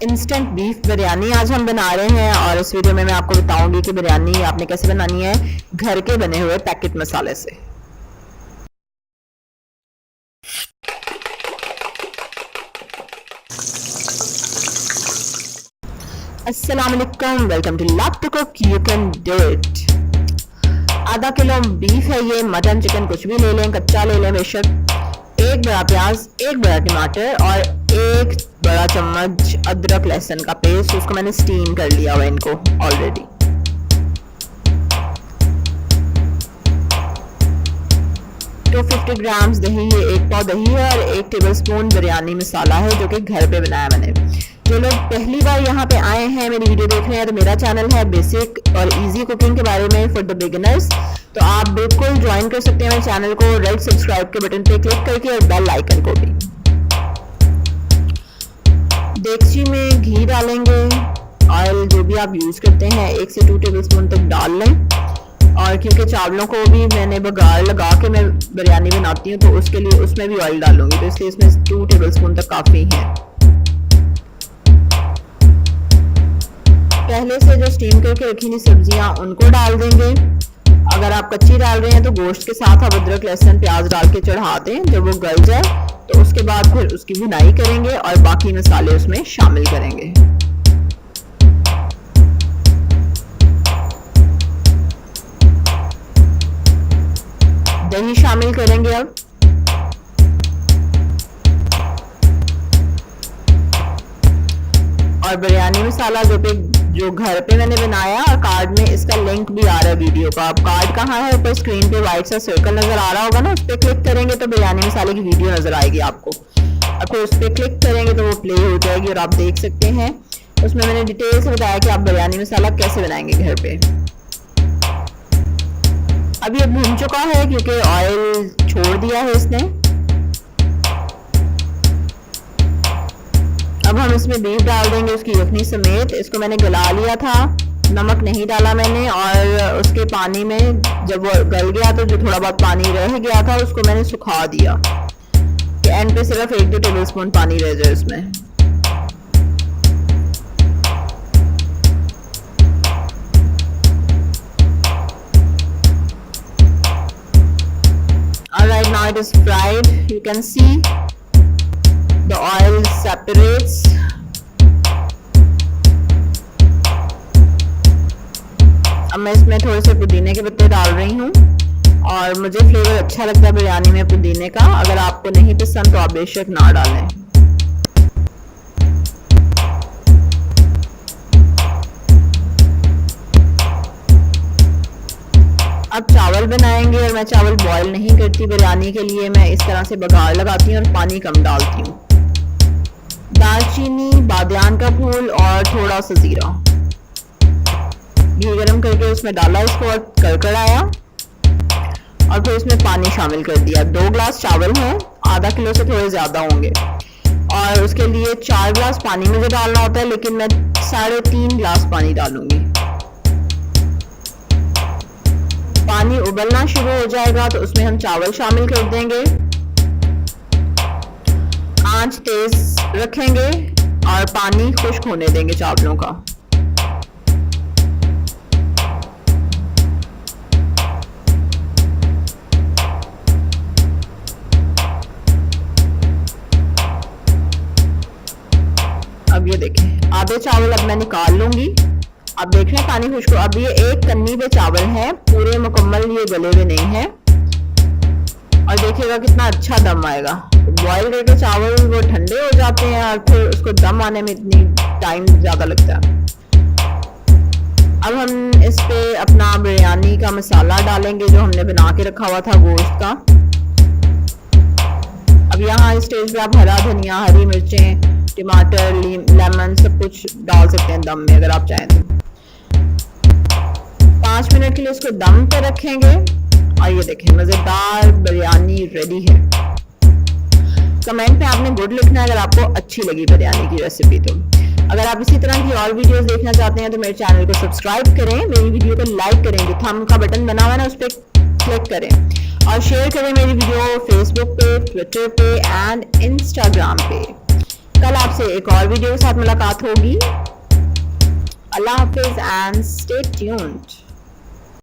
Instant beef biryani आज हम बना रहे हैं और इस वीडियो में मैं आपको बताऊंगी कि बिरयानी आपने कैसे बनानी है घर के बने हुए पैकेट मसाले से। अस्सलाम वालेकुम, welcome to love to cook, you can do it. आधा किलो बीफ है ये, मटन चिकन कुछ भी ले लें, कच्चा ले लें बेशक। एक बड़ा प्याज, एक बड़ा टमाटर और एक बड़ा चम्मच अदरक लहसुन का पेस्ट। उसको मैंने स्टीम कर लिया हुआ इनको ऑलरेडी। तो 50 ग्राम्स दही है, एक पाव दही है और 1 टेबलस्पून बिरयानी मसाला है जो कि घर पे बनाया मैंने। जो लोग पहली बार यहाँ पे आए हैं, मेरी वीडियो देख रहे हैं, तो मेरा चैनल है बेसिक और इजी कुकिंग के बारे में फॉर द बिगिनर्स। तो आप बिल्कुल ज्वाइन कर सकते हैं मेरे चैनल को रेड सब्सक्राइब के बटन पे क्लिक करके और बेल आइकन को भी। देगची में घी डालेंगे, ऑयल जो भी आप यूज करते हैं 1 से 2 टेबलस्पून तक डाल लें। और क्योंकि चावलों को भी मैंने बघार लगा के मैं बिरयानी बनाती हूँ तो उसके लिए उसमें भी ऑयल डालूंगी, तो इसलिए इसमें 2 टेबलस्पून तक काफी है। पहले से जो स्टीम करके रखी हुई सब्जियां उनको डाल देंगे। अगर आप कच्ची डाल रहे हैं तो गोश्त के साथ आप अदरक लहसुन प्याज डाल के चढ़ा दें। जब वो गल जाए तो उसके बाद फिर उसकी भुनाई करेंगे और बाकी मसाले उसमें शामिल करेंगे। दही शामिल करेंगे अब। और बिरयानी मसाला जो घर पे मैंने बनाया, और कार्ड में इसका लिंक भी आ रहा है वीडियो का। अब कार्ड कहाँ है? ऊपर स्क्रीन पे व्हाइट सा सर्कल नजर आ रहा होगा ना, उस पर क्लिक करेंगे तो बिरयानी मसाले की वीडियो नजर आएगी आपको। और फिर उस पर क्लिक करेंगे तो वो प्ले हो जाएगी और आप देख सकते हैं उसमें मैंने डिटेल से बताया कि आप बिरयानी मसाला कैसे बनाएंगे घर पे। अभी ये भून चुका है क्योंकि ऑयल छोड़ दिया है इसने। अब हम इसमें बीफ डाल देंगे उसकी यखनी समेत। इसको मैंने गला लिया था, नमक नहीं डाला मैंने, और उसके पानी में जब वो गल गया तो जो थोड़ा बहुत पानी रह गया था उसको मैंने सुखा दिया कि एंड पे सिर्फ 1-2 टेबलस्पून पानी रह जाए इसमें। Alright, now it is fried. You can see the oil separates. अब मैं इसमें थोड़े से पुदीने के पत्ते डाल रही हूँ और मुझे फ्लेवर अच्छा लगता है बिरयानी में पुदीने का। अगर आपको नहीं पसंद तो आप बेशक ना डालें। अब चावल बनाएंगे और मैं चावल बॉईल नहीं करती बिरयानी के लिए, मैं इस तरह से बघार लगाती हूँ और पानी कम डालती हूँ। दालचीनी, बादियान का फूल और थोड़ा सा जीरा, घी गरम करके उसमें डाला इसको और कड़कड़ाया और फिर इसमें पानी शामिल कर दिया। 2 ग्लास चावल हैं, आधा किलो से थोड़े ज्यादा होंगे, और उसके लिए 4 ग्लास पानी मुझे डालना होता है, लेकिन मैं 3.5 ग्लास पानी डालूंगी। पानी उबलना शुरू हो जाएगा तो उसमें हम चावल शामिल कर देंगे। आंच तेज रखेंगे और पानी खुश्क होने देंगे चावलों का। अब ये देखें, आधे चावल अब मैं निकाल लूंगी। अब देख रहे हैं पानी खुश्क। अब ये 1 कन्नी पे चावल हैं, पूरे मुकम्मल ये गले हुए नहीं हैं। और देखिएगा कितना अच्छा दम आएगा। बॉईल करके चावल वो ठंडे हो जाते हैं और फिर उसको दम आने में इतनी टाइम ज्यादा लगता है। अब हम इस पे अपना बिरयानी का मसाला डालेंगे जो हमने बना के रखा हुआ था गोश्त का। अब यहाँ इस स्टेज पे आप हरा धनिया, हरी मिर्चें, टमाटर, लेमन सब कुछ डाल सकते हैं दम में अगर आप चाहें तो। 5 मिनट के लिए इसको दम पे रखेंगे और ये देखें मजेदार बिरयानी रेडी है। कमेंट में आपने गुड लिखना है अगर आपको अच्छी लगी बिरयानी की रेसिपी। तो अगर आप इसी तरह की और वीडियोस देखना चाहते हैं तो मेरे चैनल को सब्सक्राइब करें, मेरी वीडियो को लाइक करें, जो थंब का बटन बना हुआ है ना उस पर क्लिक करें और शेयर करें मेरी वीडियो फेसबुक पे, ट्विटर पे एंड इंस्टाग्राम पे। कल आपसे एक और वीडियो के साथ मुलाकात होगी। अल्लाह हाफिज एंड स्टे ट्यून्ड।